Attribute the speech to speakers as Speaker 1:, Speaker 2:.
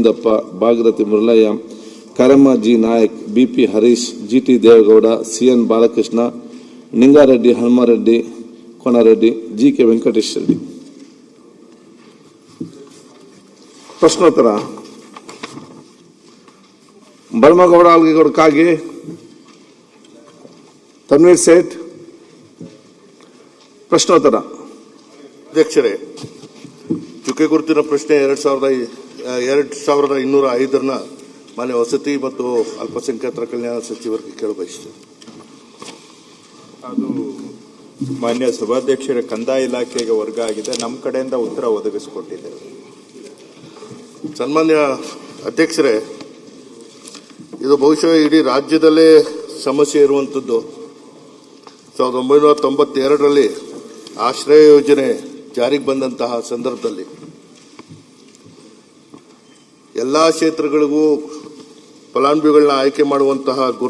Speaker 1: Govindappa, Bhagirathi Muralaiah, ಕರಮ್ಮ G Nayak, BP Harish, ಜಿಟಿ Deve Gowda, CN Balakrishna, ನಿಂಗಾರೆಡ್ಡಿ, ಹನುಮಾರೆಡ್ಡಿ, Konareddy, GK Venkatesh Reddy. ಪ್ರಶ್ನೋತ್ತರ. ಭರಮಗೌಡ ಆಲ್ಗೇಗೌಡ ಕಾಗೆ, ತನ್ವೀರ್ ಸೇಠ್. ಪ್ರಶ್ನೋತ್ತರ.
Speaker 2: ಅಧ್ಯಕ್ಷರೇ, ಚುಕ್ಕೆ ಗುರುತಿನ ಪ್ರಶ್ನೆ 2205 ಮಾನ್ಯ ವಸತಿ ಮತ್ತು ಅಲ್ಪಸಂಖ್ಯಾತರ ಕಲ್ಯಾಣ ಸಚಿವರಿಗೆ ಕೇಳಬಯಸುತ್ತೇನೆ.
Speaker 3: ಅದು ಮಾನ್ಯ ಸಭಾಧ್ಯಕ್ಷರ ಕಂದಾಯ ಇಲಾಖೆಗೆ ವರ್ಗ ಆಗಿದೆ. ನಮ್ಮ ಕಡೆಯಿಂದ ಉತ್ತರ ಒದಗಿಸಿಕೊಟ್ಟಿದ್ದೇವೆ.
Speaker 2: ಸನ್ಮಾನ್ಯ ಅಧ್ಯಕ್ಷರೇ, ಇದು ಬಹುಶಃ ಇಡೀ ರಾಜ್ಯದಲ್ಲೇ ಸಮಸ್ಯೆ ಇರುವಂಥದ್ದು. 1992ರಲ್ಲಿ ಆಶ್ರಯ ಯೋಜನೆ ಜಾರಿಗೆ ಬಂದಂತಹ ಸಂದರ್ಭದಲ್ಲಿ ಎಲ್ಲ ಕ್ಷೇತ್ರಗಳಿಗೂ ಫಲಾನುಭವಿಗಳನ್ನ ಆಯ್ಕೆ ಮಾಡುವಂತಹ